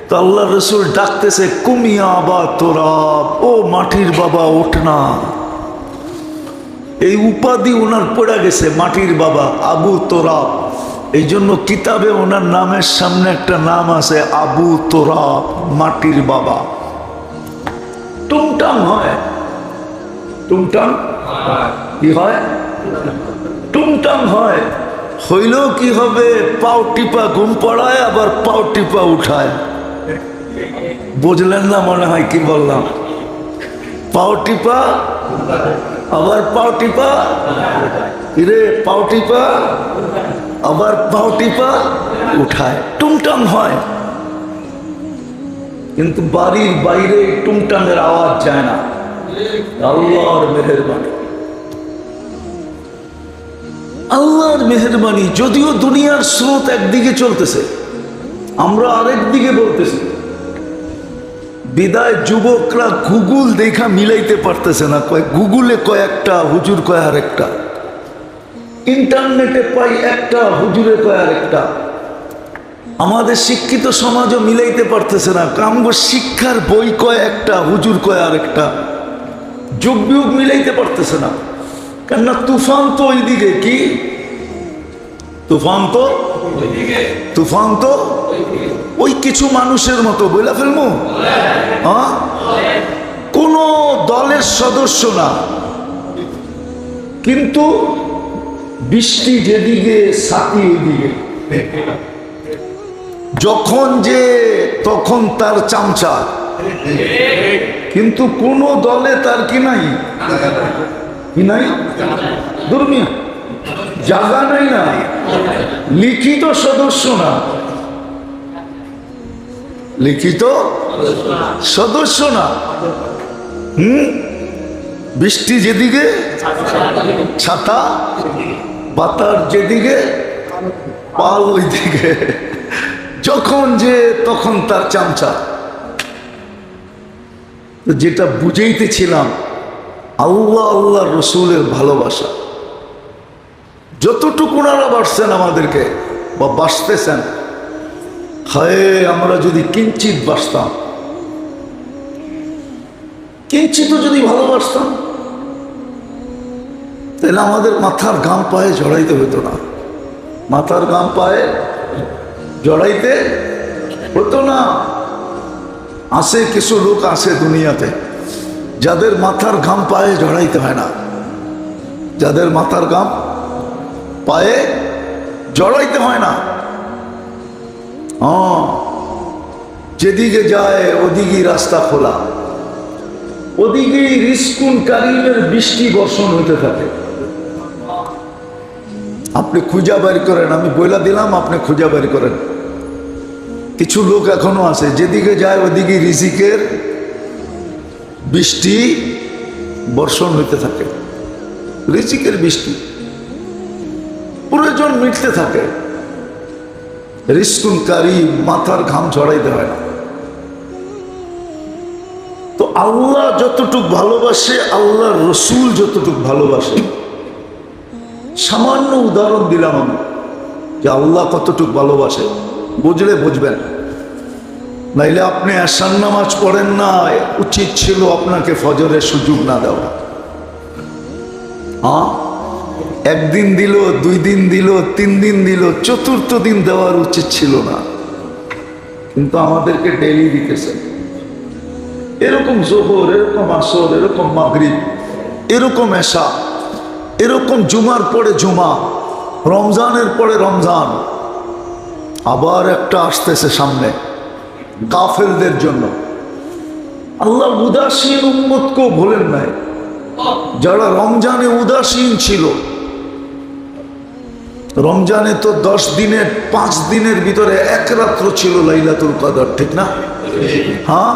তো আল্লাহ রসুল ডাকতেছে কুমিয়া বা তোরাব, ও মাটির বাবা ওঠ না। এই উপাধি ওনার পড়ে গেছে, মাটির বাবা আবু তোরাব। এই জন্য কিতাবে ওনার নামের সামনে একটা নাম আছে আবু তোরাব, মাটির বাবা। টুংটাং হয়, টুংটাং কি হয়, টুংটাং হয়। হইলেও কি হবে, পাও টিপা ঘুম পড়ায় আবার পাও টিপা উঠায়। বুঝলেন না মনে হয় কি বললাম? পাও টিপা আবার পাও টিপা, রে পাও টিপা আবার পাও টিপা উঠায়, টুংটাং হয়। কিন্তু বাড়ির বাইরে টুংটাংয়ের আওয়াজ যায় না। আল্লাহর মেহেরবানি, আল্লাহর মেহেরবানি। যদিও দুনিয়ার স্রোত একদিকে চলতেছে, আমরা আরেক দিকে বলতেছি। বিদায় যুবকরা গুগল দেখা মিলাইতে পারতেছে না, কয় গুগলে কয় একটা, হুজুর কয় আরেকটা। ইন্টারনেটে পাই একটা, হুজুরে কয় আরেকটা। আমাদের শিক্ষিত সমাজও মিলাইতে পারতেছে না, কামগো শিক্ষার বই কয় একটা, হুজুর কয় আরেকটা। যুগ বিয়োগ মিলাইতে পারতেছে না, কেননা তুফান তো ওইদিকে। কি তুফান? তো তুফান তো ওই কিছু মানুষের মতো বইলা ফেলবো, হ্যাঁ, কোন দলের সদস্য না, কিন্তু বৃষ্টি যেদিকে সাথী ওইদিকে। যখন যে তখন তার চামচা, কিন্তু কোন দলে তার কি নাই, কি নাই, দুর্মিয়া জায়গা নাই না, লিখিত সদস্য না, লিখিত সদস্য না। বৃষ্টি যেদিকে ছাতা, বাতার যেদিকে পাল ওইদিকে, যখন যে তখন তার চামচা। যেটা বুঝাইতেছিলাম, আল্লাহ আল্লাহ রসুলের ভালোবাসা যতটুকু ওনারা বাসছেন আমাদেরকে বা বাসতেছেন, হায় আমরা যদি কিঞ্চিত বাসতাম, কিঞ্চিত যদি ভালোবাসতাম, তাহলে আমাদের মাথার ঘাম পায়ে জড়াইতে হতো না, মাথার ঘাম পায়ে জড়াইতে হতো না। আছে কিছু লোক আছে দুনিয়াতে যাদের মাথার ঘাম পায়ে জড়াইতে হয় না, যাদের মাথার ঘাম পায়ে জড়াইতে হয় না। যেদিকে যায় ওদিকেই রাস্তা খোলা, ওদিকেই রিস্কুন কারিমের বৃষ্টি বর্ষণ হইতে থাকে। আপনি খুঁজা বের করেন, আমি বইলা দিলাম, আপনি খুঁজা বের করেন। কিছু লোক এখনো আছে যেদিকে যায় ওদিকে রিজিকের বৃষ্টি বর্ষণ হইতে থাকে, রিজিকের বৃষ্টি প্রয়োজন মিটতে থাকে। রিস্কুন কারিম, মাথার ঘাম ঝরাইতে হয় না। তো আল্লাহ যতটুক ভালোবাসে, আল্লাহ রসুল যতটুক ভালোবাসে, সামান্য উদাহরণ দিলাম আমি যে আল্লাহ কতটুক ভালোবাসে, বুঝলে বুঝবেন। নাইলে আপনি আশার নামাজ পড়েন না, উচিত ছিল আপনাকে ফজরের সুযোগ না দেওয়া। হ্যাঁ, একদিন দিল, 2 দিন দিল, 3 দিন দিল, চতুর্থ দিন দেওয়ার উচিত ছিল না, কিন্তু আমাদেরকে ডেইলি দিতেছে। এরকম জোহর, এরকম আসর, এরকম মাগরিব, এরকম এশা, এরকম জুমার পরে জুমা, রমজানের পরে রমজান। আবার একটা আসতেছে সামনে কাফেরদের জন্য। আল্লাহ উদাসীন উম্মতকেও ভোলেন নাই, যারা রমজানে উদাসীন ছিল। রমজানে তো 10 দিনের 5 দিনের ভিতরে 1 রাত্র ছিল লাইলাতুল কদর, ঠিক না? হ্যাঁ,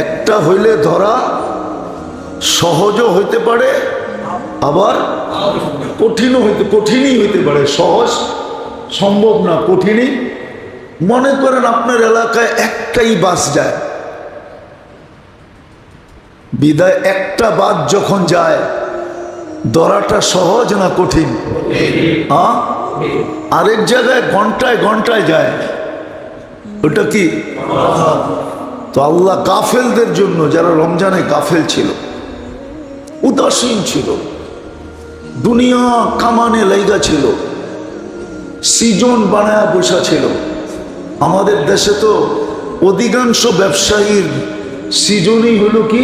একটা হইলে ধরা সহজও হইতে পারে, আবার কঠিনই হইতে পারে। সহজ সম্ভব না, কঠিনই। মনে করেন আপনার এলাকায় একটাই বাস যায়, বিদায় একটা বাস যখন যায়, ধরাটা সহজ না কঠিন? হ্যাঁ, আরেক জায়গায় ঘন্টায় ঘন্টায় যায়, ওটা কি? তো আল্লাহ গাফেলদের জন্য, যারা রমজানে গাফেল ছিল, উদাসীন ছিল, দুনিয়া কামানে লাইগা ছিল, সিজন বানায় বসা ছিল। আমাদের দেশে তো অধিকাংশ ব্যবসায়ীর সিজনই হলো কি?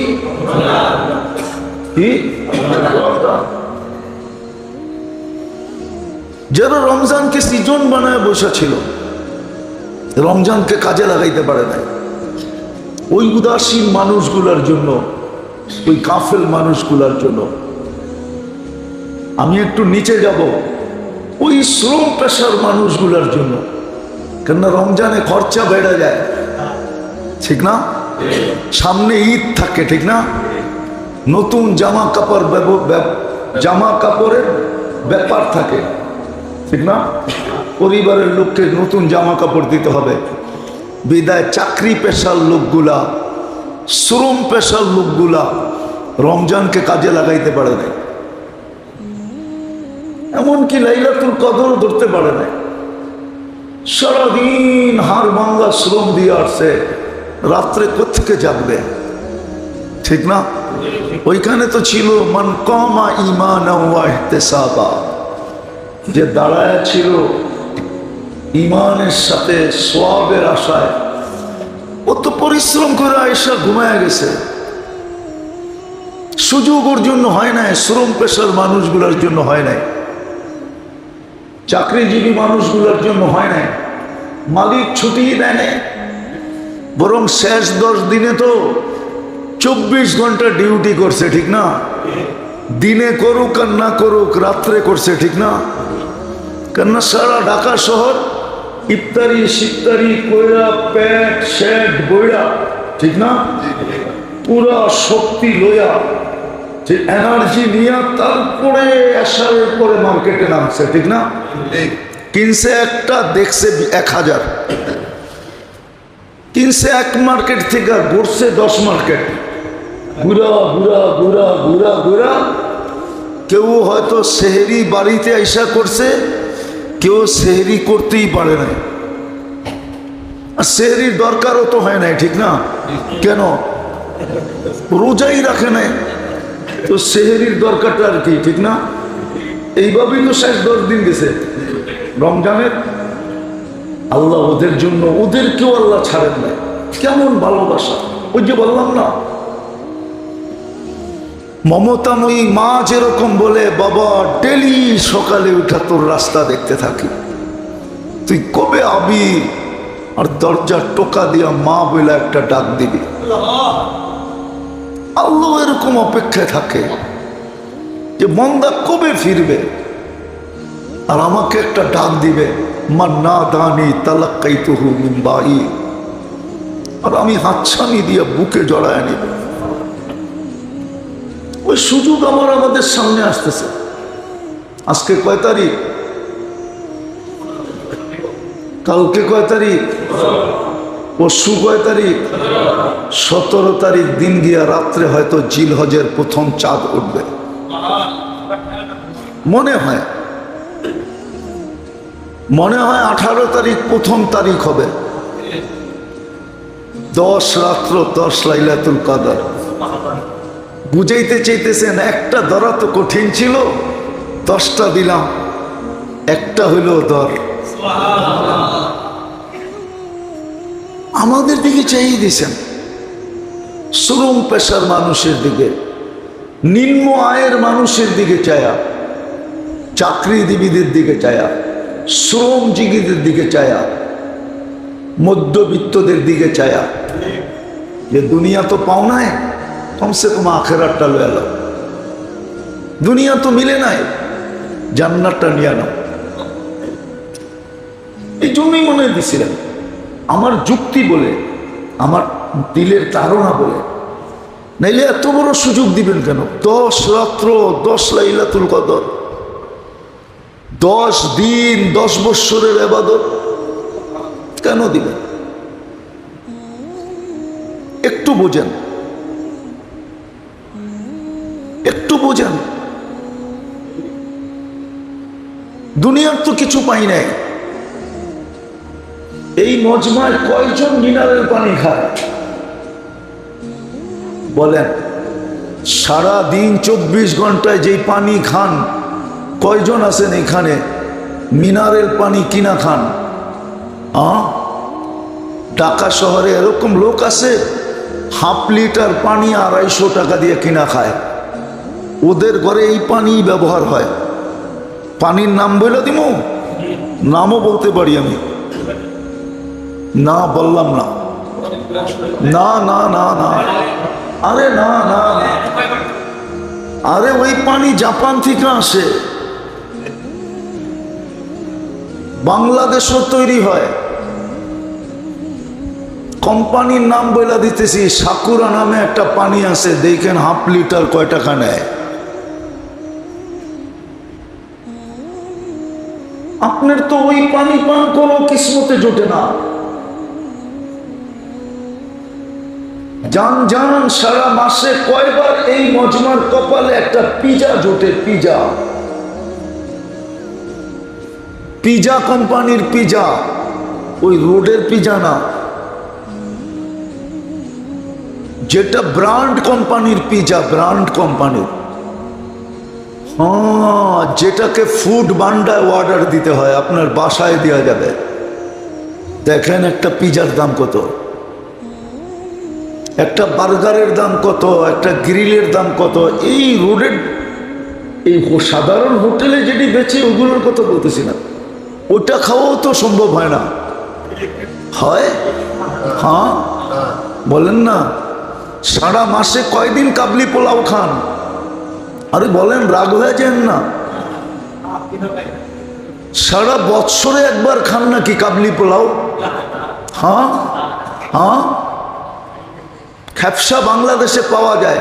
যারা রমজানকে সিজন বানায় বসা ছিল, রমজানকে কাজে লাগাইতে পারে না, ওই উদাসীন মানুষগুলোর জন্য, ওই গাফেল মানুষগুলোর জন্য আমি একটু নিচে যাব, ওই শ্রম পেশার মানুষগুলোর জন্য। কেননা রমজানে খরচা বেড়ে যায়, ঠিক না? সামনে ঈদ থাকে, ঠিক না? নতুন জামা কাপড়ের ব্যাপার থাকে, ঠিক না? পরিবারের লোককে নতুন জামা কাপড় দিতে হবে। বিদায় চাকরি পেশার লোকগুলা, শ্রম পেশার লোকগুলা রমজানকে কাজে লাগাইতে পারে না, এমনকি লাইলাতুল কদরও ধরতে পারে না। সারাদিন হাড় ভাঙ্গা শ্রম দিয়ে আসছে, রাত্রে কোত্থেকে জাগবে, ঠিক না? ওইখানে তো ছিল মান কামা ঈমানান ওয়া ইহতিসাবা, যে দাঁড়ায় ছিল ঈমানের সাথে সওয়াবের আশায়, ও তো পরিশ্রম করে আয়েশা ঘুমায় গেছে। সুযোগ ওর জন্য হয় নাই, শ্রম পেশার মানুষগুলোর জন্য হয় নাই, চাকরিজীবী মানুষগুলোর জন্য হয় নাই। মালিক ছুটি দেয় নাই, বরং শেষ 10 দিনে তো 24 ঘন্টা ডিউটি করছে, ঠিক না? দিনে করুক আর না করুক, রাত্রে করছে, ঠিক না? কেননা সারা ঢাকা শহর ইফতারি সিফতারি কইরা পেট শেড বইরা, ঠিক না, পুরা শক্তি লইয়া, এনার্জি নিয়ে তারপরে আসার পরে মার্কেটে নামছে, ঠিক না? কিনছে একটা, দেখছে 1000, কিনছে 1 মার্কেট থেকে, ঘুরছে 10 মার্কেট, ঘুরা ঘুরা ঘুরা ঘুরা ঘুরা। কেউ হয়তো সেহরি বাড়িতে আইসা করছে, কেউ সেহরি করতেই পারে নাই, আর সেহরির দরকারও তো হয় নাই, ঠিক না? কেন? রোজাই রাখে নাই, তো সেহরির দরকারটা আর কি, ঠিক না? এইভাবেই তো শেষ 10 দিন গেছে রমজানের। আল্লাহ ওদের জন্য, ওদেরকেও আল্লাহ ছাড়েন নাই। কেমন ভালোবাসা! ওই যে বললাম না, মমতাময়ী মা যেরকম বলে, বাবা ডেলি সকালে উঠা তোর রাস্তা দেখতে থাকি, তুই কবে আবি, আর দরজার টোকা দিয়া মা বলে একটা ডাক দিবি। আল্লাহ এরকম অপেক্ষায় থাকে যে মন্দা কবে ফিরবে আর আমাকে একটা ডাক দিবে, মা না দানি তালাক্কাইতুহু মিন বাই, আর আমি হাতছানি দিয়ে বুকে জড়ায় নিব। ওই সুযোগ আমাদের সামনে আসতেছে। আজকে কয় তারিখ? কালকে কয় তারিখ? পরশু কয় তারিখ? 17 তারিখ দিন গিয়া রাত্রে হয়তো জিলহজের প্রথম চাঁদ উঠবে মনে হয়। 18 তারিখ প্রথম তারিখ হবে, 10 রাত্র 10 লাইলাতুল কদর। বুঝাইতে চাইতেছেন একটা ধরা তো কঠিন ছিল, 10টা দিলাম, একটা হইল ধর। আমাদের দিকে চাইয়ে দিয়েছেন, শ্রম পেশার মানুষের দিকে, নিম্ন আয়ের মানুষের দিকে চায়া, চাকরিজীবীদের দিকে চায়া, শ্রমজীবীদের দিকে চায়া, মধ্যবিত্তদের দিকে চায়া, যে দুনিয়া তো পাও নাই, কমসে কম আখেরাতটা লয়ে নাও। দুনিয়া তো মিলে নাই, জান্নাতটা নিয়ে নাও। এই জন্যই মনে দিছিলেন, আমার যুক্তি বলে, আমার দিলের তাড়না বলে, নাইলে এত বড় সুযোগ দিবেন কেন? 10 রাত্র 10 লাইলাতুল কদর, 10 দিন 10 বৎসরের ইবাদত কেন দিবেন? একটু বোঝেন, একটু বোঝেন। দুনিয়ার তো কিছু পাই নাই, এই মজমায় কয়জন মিনারেল পানি খায় বলেন? সারা দিন 24 ঘন্টায় যেই পানি খান, কয়জন আছেন এখানে মিনারেল পানি কিনা খান? ঢাকা শহরে এরকম লোক আছে হাফ লিটার পানি 250 টাকা দিয়ে কিনা খায়। ওদের ঘরে এই পানি ব্যবহার হয়। পানির নাম বলে দিব? নামও বলতে পারি আমি। না বললাম না, না না না না, আরে না না না, আরে ওই পানি জাপান থেকে আসে, বাংলাদেশও তৈরি হয়। কোম্পানির নাম বলে দিতেছি, সাকুরা নামে একটা পানি আছে, দেখেন হাফ লিটার কয় টাকা নেয়। আপনার তো ওই পানি পান করো কিসমতে জোটে না। জান জান সারা মাসে কয়বার এই মজমার কপালে একটা পিজা জোটে? পিজা, পিজা কোম্পানির পিজা, ওই রোডের পিজা না, যেটা ব্র্যান্ড কোম্পানির পিজা, ব্র্যান্ড কোম্পানির। হ্যাঁ, যেটাকে ফুড বান্ডায় অর্ডার দিতে হয়, আপনার বাসায় দেওয়া যাবে। দেখেন একটা পিজার দাম কত, একটা বার্গারের দাম কত, একটা গ্রিলের দাম কত। এই রোডের এই সাধারণ হোটেলে যেটি বেচে ওগুলোর কথা বলতেছি না, ওটা খাওয়াও তো সম্ভব হয় না। হয়? হ্যাঁ বলেন না। সারা মাসে কয়দিন কাবলি পোলাও খান? আরে বলেন, রাগ হয়ে যান না। সারা বৎসরে একবার খান নাকি কাবলি পোলাও? হ্যাঁ হ্যাঁ। খ্যাপসা বাংলাদেশে পাওয়া যায়,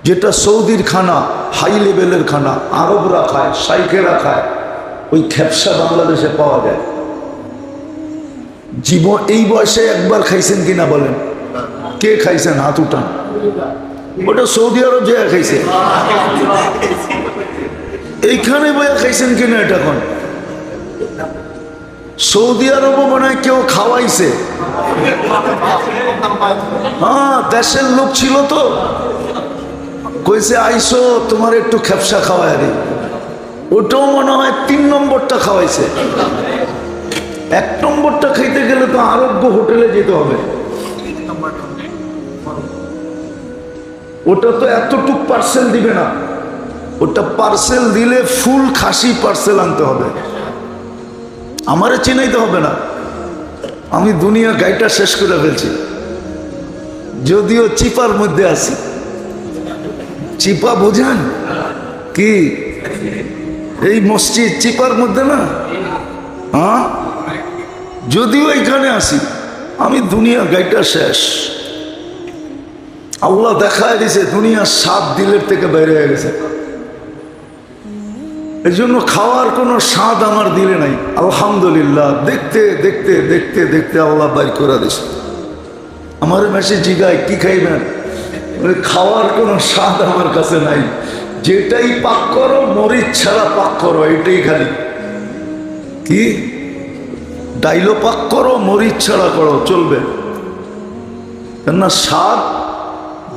যেটা সৌদির খানা, হাই লেভেলের খানা, আরবরা খায়, শাইখেরা খায়, ওই খ্যাপসা বাংলাদেশে পাওয়া যায়। জীবন এই বয়সে একবার খাইছেন কিনা বলেন? কে খাইছেন? হাত উঠান। ওটা সৌদি আরব যে খাইছে, এইখানে বইয়া খাইছেন কিনা এটা কোন? সৌদি আরবও মনে হয় কেউ খাওয়াইছে। হ্যাঁ, দেশের লোক ছিল তো, কইছে আইসো তোমার একটু খ্যাপসা খাওয়ায় রে। ওটাও মনে হয় 3 নম্বরটা খাওয়াইছে। 1 নম্বরটা খাইতে গেলে তো আরোগ্য হোটেলে যেতে হবে। ওটা তো এতটুক পার্সেল দিবে না, ওটা পার্সেল দিলে ফুল খাসি পার্সেল আনতে হবে। আমারে চিনাইতে হবে না, আমি দুনিয়া গাইটা শেষ করে ফেলছি। যদিও চিপার মধ্যে আছি। চিপা বোঝেন কি? এই মসজিদ চিপার মধ্যে না? হ্যাঁ, যদিও এখানে আসি, আমি দুনিয়া গাইটা শেষ। আল্লাহ দেখায় দিছে দুনিয়ার 7 দিলের থেকে বেড়ে হয়ে গেছে। এই জন্য খাওয়ার কোনো স্বাদ আমার দিলে নাই। আলহামদুলিল্লাহ, দেখতে দেখতে দেখতে দেখতে আল্লাহ বাইর করে দিছে। আমার মেসে জিগায় কি খাইবেন? খাওয়ার কোনো স্বাদ আমার কাছে নাই, যেটাই পাক করো মরিচ ছাড়া পাক করো, এটাই খালি। কি ডাইলো পাক করো, মরিচ ছাড়া করো, চলবে না, স্বাদ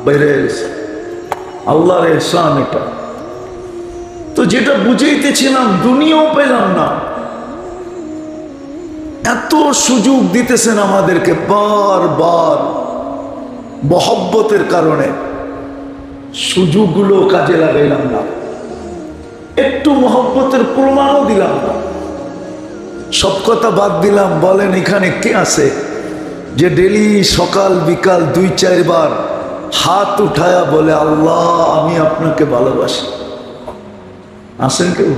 বাইরে গেছে। আল্লাহর এহসান এটা। তো যেটা বুঝাইতেছিলাম, দুনিয়াও পেলাম না, এত সুযোগ দিতেছেন আমাদেরকে বারবার মহব্বতের কারণে, সুযোগগুলো কাজে লাগাইলাম না, একটু মহব্বতের প্রমাণও দিলাম না। সব কথা বাদ দিলাম। বলেন এখানে কে আছে যে ডেলি সকাল বিকাল 2-4 বার হাত উঠায়া বলে আল্লাহ আমি আপনাকে ভালোবাসি? আসেন কেউ?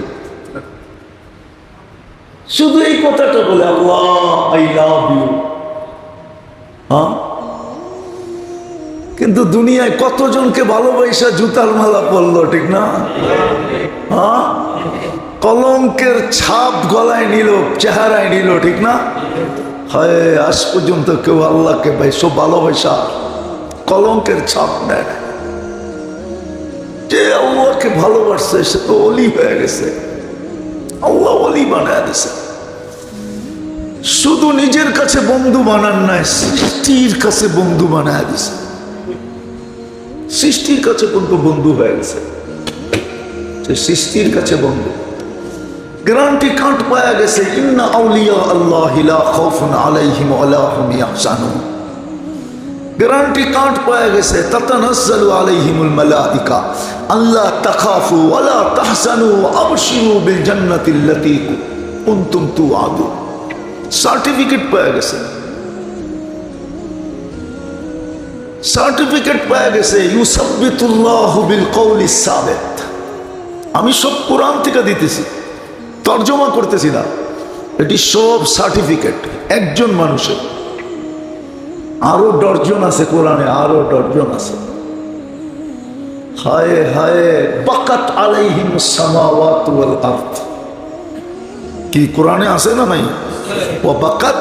শুধু এই কথাটা বলে আল্লাহ আই লাভ ইউ। হ্যাঁ, কিন্তু দুনিয়ায় কতজনকে ভালোবাসা জুতার মালা পড়লো, ঠিক না? হ্যাঁ, কলঙ্কের ছাপ গলায় নিল, চেহারায় নিল, ঠিক না? হয় আজ পর্যন্ত কেউ আল্লাহকে ভাই সব ভালোবাসা কলঙ্কের ছাপ নেয়। যে আল্লাহকে ভালোবাসছে সে তো অলি হয়ে গেছে, আল্লাহ অলি বানায় দিছে। শুধু নিজের কাছে বন্ধু বানান নাই, সৃষ্টির কাছে বন্ধু বানায় দিছে। সৃষ্টির কাছে কিন্তু বন্ধু হয়ে গেছে, সৃষ্টির কাছে বন্ধু। গ্যারান্টি কার্ড পাওয়া গেছে, ইন্না আউলিয়া আল্লাহি লা খাউফুন আলাইহিম ওয়া লা হুম ইয়াহজানুন। গ্যারান্টি কার্ড পাওয়া গেছে, তাতানাজ্জালু আলাইহিমুল মালাইকা আল্লা তাখাফু ওয়া লা তাহজানু ওয়া আবশিরু বিল জান্নাতিল্লাতী কুনতুম তুআদুন। সার্টিফিকেট পাওয়া গেছে, সার্টিফিকেট পাওয়া গেছে। ইউসাব্বিতুল্লাহু বিল কওলিস সাবিত। আমি সব কোরআন থেকে দিতেছি, তর্জমা করতেছি না, এটি সব সার্টিফিকেট একজন মানুষের। আরো ডর্জন আছে কোরআনে, আরো ডর্জন আছে। হায় হায়, বাকাত আলাইহিমুস সামাওয়াতু ওয়াল আরদ। কি কোরআনে আছে না নাই? ওয়া বাকাত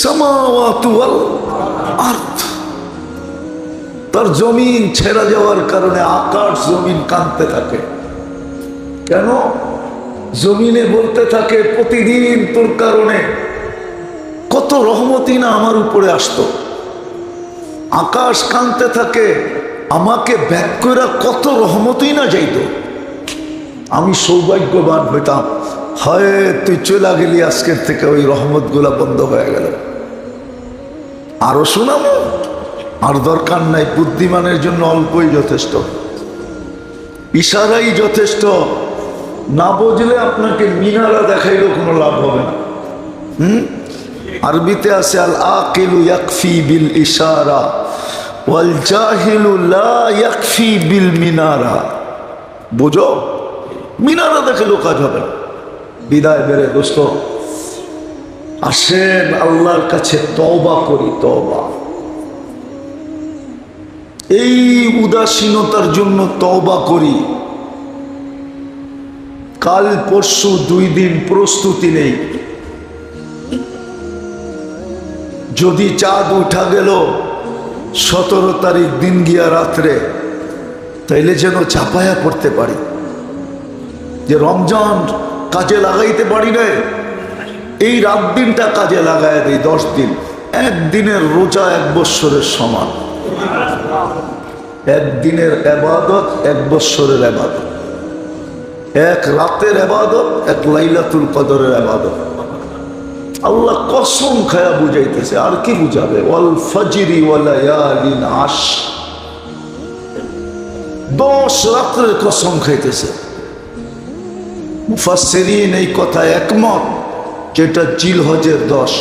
সামাওয়াতু ওয়াল আরদ। তার জমিন ছেড়ে যাওয়ার কারণে আকাশ জমিন কাঁদতে থাকে। কেন? জমিনে বলতে থাকে প্রতিদিন তোর কারণে কত রহমতই না আমার উপরে আসতো। আকাশ কাঁদতে থাকে আমাকে ব্যাক করে কত রহমতই না যাইত। আমি সৌভাগ্যবান হইতাম, হয় তুই চলে গেলি, আজকের থেকে ওই রহমত গুলা বন্ধ হয়ে গেল। আরো শোনাবো? আর দরকার নাই, বুদ্ধিমানের জন্য অল্পই যথেষ্ট, ইশারাই যথেষ্ট। না বুঝলে আপনাকে মিনারা দেখাইলেও কোনো লাভ হবে না। আরবিতে আছে আল আকিলু ইয়াকফি বিল ইশারা ওয়াল জাহিলু লা ইয়াকফি বিল মিনারা। বুঝো, মিনারা দেখাইলেও কাজ হবে না। বিদায় বেড়ে দোস্ত, আসেন আল্লাহর কাছে তওবা করি। তওবা, এই উদাসীনতার জন্য তওবা করি। কাল পরশু 2 দিন প্রস্তুতি নেই। যদি চাঁদ উঠা গেল 17 তারিখ দিন গিয়া রাত্রে, তাইলে যেন চাপায়া পড়তে পারি যে রমজান কাজে লাগাইতে পারি না, এই রাত দিনটা কাজে লাগায় দেই। 10 দিন, একদিনের রোজা 1 বৎসরের সমান। একদিনের ইবাদত 1 বৎসরের ইবাদত। এক রাতের ইবাদত 1 লাইলাতুল কদরের ইবাদত। আল্লাহ কসম খায়া বুঝাইতেছে, আর কি বুঝাবে? ওয়াল ফজরি ওয়া লায়ালিন আশ। 10 রাতের কসম খাইতেছে। মুফাসসিরিন এই কথা একমত, যেটা জিলহজের 10।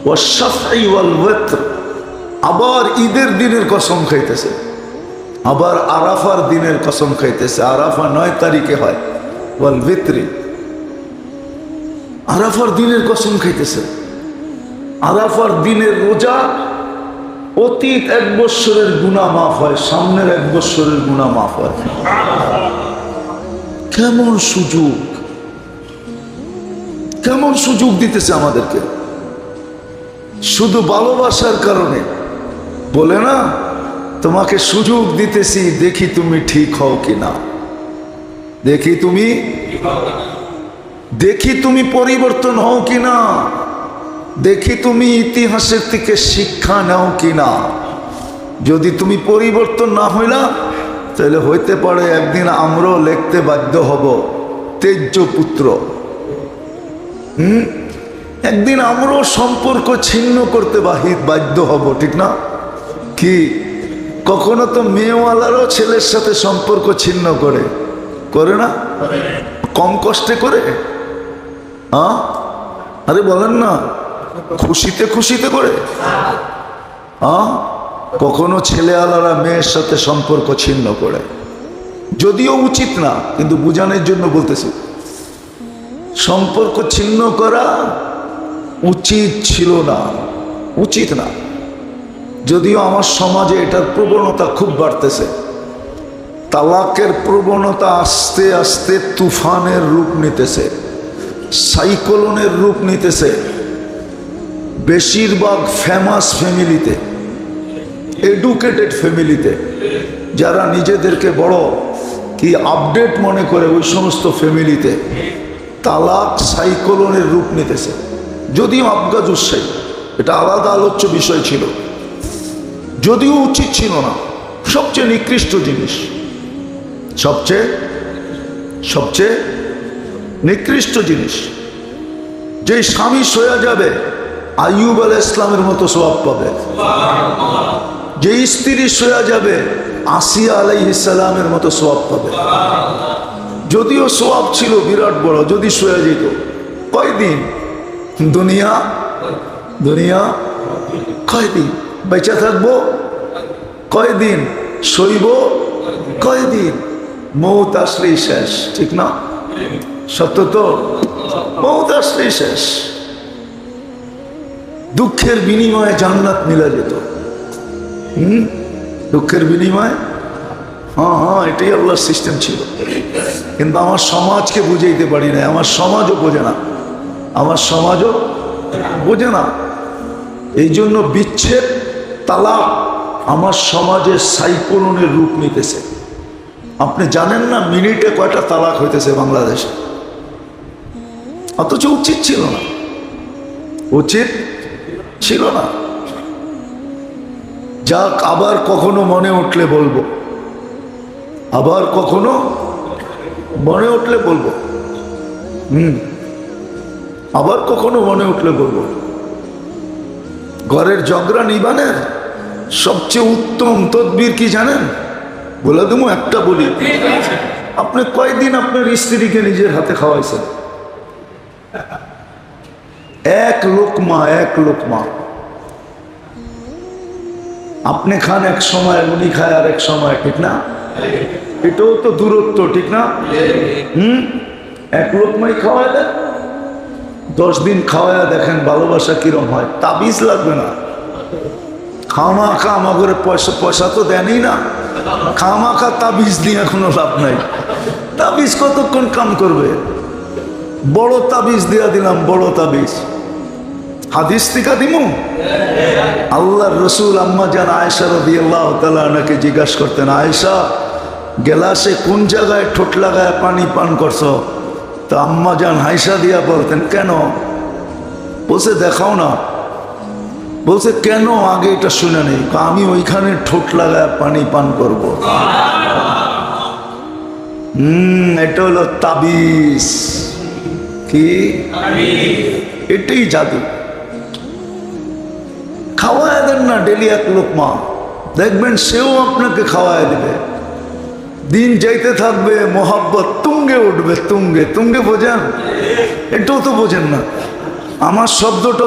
ওয়া শাফঈ ওয়াল ওয়িতর। আবার ঈদের দিনের কসম খাইতেছে, আবার আরাফার দিনের কসম খাইতেছে। আরাফা 9 তারিখে হয়। ওয়াল বিত্রি, আরাফার দিনের কসম খাইতেছে। আরাফার দিনের রোজা অতীত 1 বৎসরের গুনাহ মাফ হয়, সামনের 1 বৎসরের গুনাহ মাফ হয়। কেমন সুযোগ, কেমন সুযোগ দিতেছে আমাদেরকে, শুধু ভালোবাসার কারণে। বলে না, তোমাকে সুযোগ দিতেছি, দেখি তুমি ঠিক হও কিনা, দেখি তুমি পরিবর্তন হও কিনা, দেখি তুমি ইতিহাসের থেকে শিক্ষা নাও কিনা। যদি তুমি পরিবর্তন না হইলা, তাহলে হইতে পারে একদিন আমরাও লিখতে বাধ্য হব তেজ্য পুত্র। একদিন আমরাও সম্পর্ক ছিন্ন করতে বাধ্য হব, ঠিক না? কি কখনো তো মেয়েওয়ালারও ছেলের সাথে সম্পর্ক ছিন্ন করে না? কম কষ্টে করে? আরে বলেন না, খুশিতে খুশিতে করে? কখনো ছেলেওয়ালারা মেয়ের সাথে সম্পর্ক ছিন্ন করে, যদিও উচিত না, কিন্তু বুঝানোর জন্য বলতেছি। সম্পর্ক ছিন্ন করা উচিত ছিল না, উচিত না। যদিও আমার সমাজে এটার প্রবণতা খুব বাড়তেছে। তালাকের প্রবণতা আস্তে আস্তে তুফানের রূপ নিতেছে, সাইক্লোনের রূপ নিতেছে। বেশিরভাগ ফেমাস ফ্যামিলিতে, এডুকেটেড ফ্যামিলিতে, যারা নিজেদেরকে বড় কি আপডেট মনে করে, ওই সমস্ত ফ্যামিলিতে তালাক সাইক্লোনের রূপ নিতেছে, যদিও আবগাজুসাই এটা আলাদা আলোচ্য বিষয় ছিল, যদিও উচিত ছিল না। সবচেয়ে নিকৃষ্ট জিনিস, সবচেয়ে নিকৃষ্ট জিনিস। যে স্বামী সয়া যাবে আইয়ুব আলাইহিস ইসলামের মতো সওয়াব পাবে, যে স্ত্রী সয়া যাবে আসিয়া আলাইহিস সালামের মতো সওয়াব পাবে। যদিও সওয়াব ছিল বিরাট বড়, যদি সয়া যেত। কয়দিন দুনিয়া কয়দিন বেঁচে থাকবো, কয়দিন সইব, কয়দিন মৌত আসলেই শেষ, ঠিক না? সত্য তো, মৌত আসলেই শেষ। দুঃখের বিনিময়ে জান্নাত মিলা যেত। দুঃখের বিনিময়ে, হ্যাঁ এটাই আল্লাহর সিস্টেম ছিল। কিন্তু আমার সমাজকে বুঝাইতে পারি না, আমার সমাজও বোঝে না, আমার সমাজও বোঝে না। এই জন্য বিচ্ছেদ, তালাক আমার সমাজের সাইক্লোনের রূপ নিতেছে। আপনি জানেন না মিনিটে কয়টা তালাক হইতেছে বাংলাদেশে, অথচ উচিত ছিল না, উচিত ছিল না। যাক, আবার কখনো মনে উঠলে বলবো, আবার কখনো মনে উঠলে বলবো, আবার কখনো মনে উঠলে বলবো। ঘরের ঝগড়া নিবানের সবচেয়ে উত্তম তদবির কি জানেন? বলে দেবো, একটা বলি। আপনি কয়দিন আপনার স্ত্রীকে নিজের হাতে খাওয়াইছেন? এক লোকমা। আপনি খান এক সময়, উনি খায় আর এক সময়, ঠিক না? এটাও তো দূরত্ব, ঠিক না? এক লোকমাই খাওয়ায় দেন, 10 দিন খাওয়ায় দেখেন ভালোবাসা কিরম হয়। তাবিজ লাগবে না, খামাখা আমাদের পয়সা তো দেনই না, খামাখা তাবিজ দিয়ে কোনো লাভ নাই। তাবিজ কতক্ষণ কাম করবে? বড় তাবিজ দিয়া দিলাম, বড় তাবিজ। হাদিস থেকে দিমু। আল্লাহর রসুল আম্মা জান আয়েশা রাদিয়াল্লাহু তাআলা আনহাকে জিজ্ঞাসা করতেন, আয়েশা গ্লাসে কোন জায়গায় ঠোঁট লাগায় পানি পান করছো? তো আম্মা জান হাইসা দিয়া বলতেন, কেন? বলছে দেখাও না। বলছে কেন? আগে এটা শুনে নেই। আমি ওইখানে ঠোঁট লাগায় পানি পান করব। এটা হলো তাবিজ। কি? এটাই জাদু। খাওয়ায় দেন না ডেলি এক লোকমা, দেখবেন সেও আপনাকে খাওয়ায় দেবে। দিন যাইতে থাকবে, মোহাব্বত তুঙ্গে উঠবে, তুঙ্গে বোঝেন? এটাও তো বোঝেন না। আমার শব্দটা